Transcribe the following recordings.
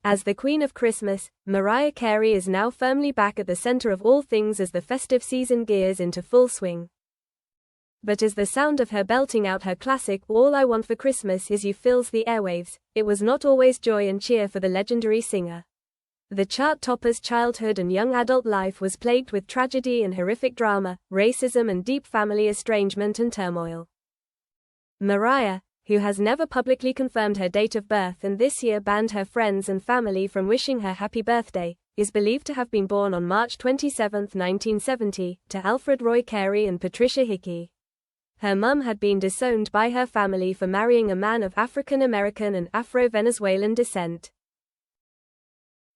As the Queen of Christmas, Mariah Carey is now firmly back at the center of all things as the festive season gears into full swing. But as the sound of her belting out her classic "All I Want for Christmas Is You" fills the airwaves, it was not always joy and cheer for the legendary singer. The chart topper's childhood and young adult life was plagued with tragedy and horrific drama, racism and deep family estrangement and turmoil. Mariah, who has never publicly confirmed her date of birth and this year banned her friends and family from wishing her happy birthday, is believed to have been born on March 27, 1970, to Alfred Roy Carey and Patricia Hickey. Her mum had been disowned by her family for marrying a man of African American and Afro-Venezuelan descent.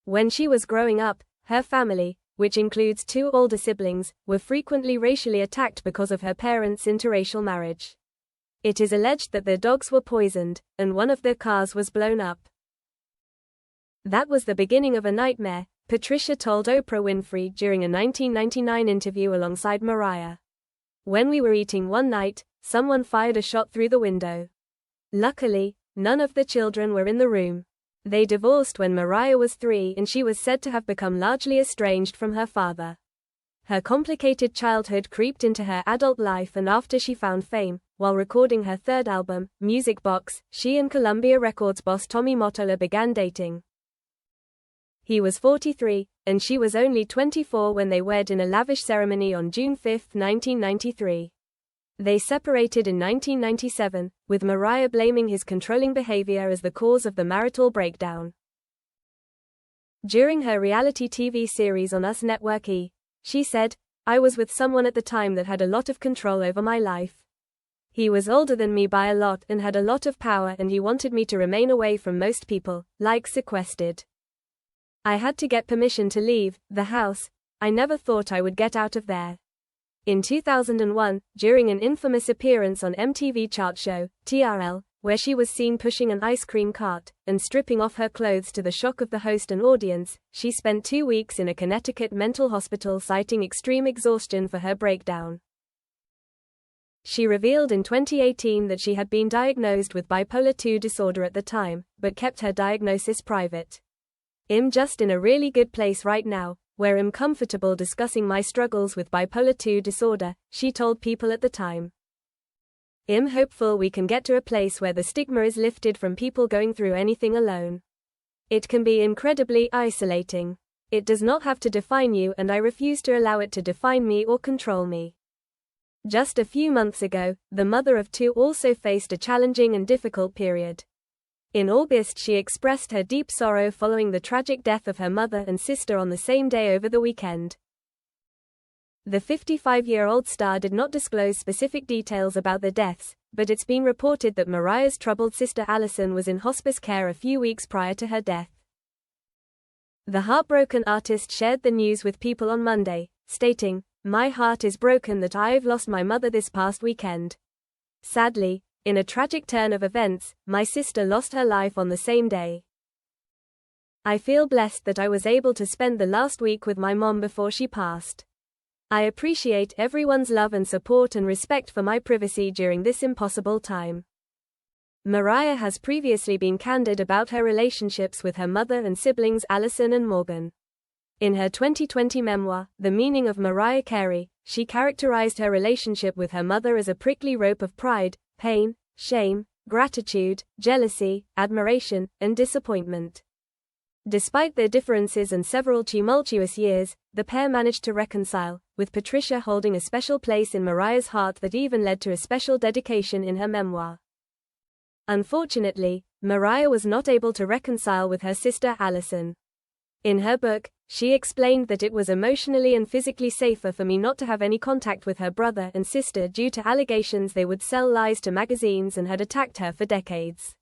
When she was growing up, her family, which includes 2 older siblings, were frequently racially attacked because of her parents' interracial marriage. It is alleged that their dogs were poisoned, and one of their cars was blown up. That was the beginning of a nightmare, Patricia told Oprah Winfrey during a 1999 interview alongside Mariah. When we were eating one night, someone fired a shot through the window. Luckily, none of the children were in the room. They divorced when Mariah was 3 and she was said to have become largely estranged from her father. Her complicated childhood creeped into her adult life, and after she found fame, while recording her 3rd album, Music Box, she and Columbia Records boss Tommy Mottola began dating. He was 43, and she was only 24 when they wed in a lavish ceremony on June 5, 1993. They separated in 1997, with Mariah blaming his controlling behavior as the cause of the marital breakdown. During her reality TV series on US Network E! She said, "I was with someone at the time that had a lot of control over my life. He was older than me by a lot and had a lot of power, and he wanted me to remain away from most people, like sequestered. I had to get permission to leave the house. I never thought I would get out of there." In 2001, during an infamous appearance on MTV chart show, TRL, where she was seen pushing an ice cream cart and stripping off her clothes to the shock of the host and audience, she spent 2 weeks in a Connecticut mental hospital citing extreme exhaustion for her breakdown. She revealed in 2018 that she had been diagnosed with bipolar II disorder at the time, but kept her diagnosis private. "I'm just in a really good place right now, where I'm comfortable discussing my struggles with bipolar II disorder," she told People at the time. "I'm hopeful we can get to a place where the stigma is lifted from people going through anything alone. It can be incredibly isolating. It does not have to define you, and I refuse to allow it to define me or control me." Just a few months ago, the mother of 2 also faced a challenging and difficult period. In August, she expressed her deep sorrow following the tragic death of her mother and sister on the same day over the weekend. The 55-year-old star did not disclose specific details about the deaths, but it's been reported that Mariah's troubled sister Allison was in hospice care a few weeks prior to her death. The heartbroken artist shared the news with People on Monday, stating, "My heart is broken that I've lost my mother this past weekend. Sadly, in a tragic turn of events, my sister lost her life on the same day. I feel blessed that I was able to spend the last week with my mom before she passed. I appreciate everyone's love and support and respect for my privacy during this impossible time." Mariah has previously been candid about her relationships with her mother and siblings Allison and Morgan. In her 2020 memoir, The Meaning of Mariah Carey, she characterized her relationship with her mother as a prickly rope of pride, pain, shame, gratitude, jealousy, admiration, and disappointment. Despite their differences and several tumultuous years, the pair managed to reconcile, with Patricia holding a special place in Mariah's heart that even led to a special dedication in her memoir. Unfortunately, Mariah was not able to reconcile with her sister Allison. In her book, she explained that it was emotionally and physically safer for me not to have any contact with her brother and sister due to allegations they would sell lies to magazines and had attacked her for decades.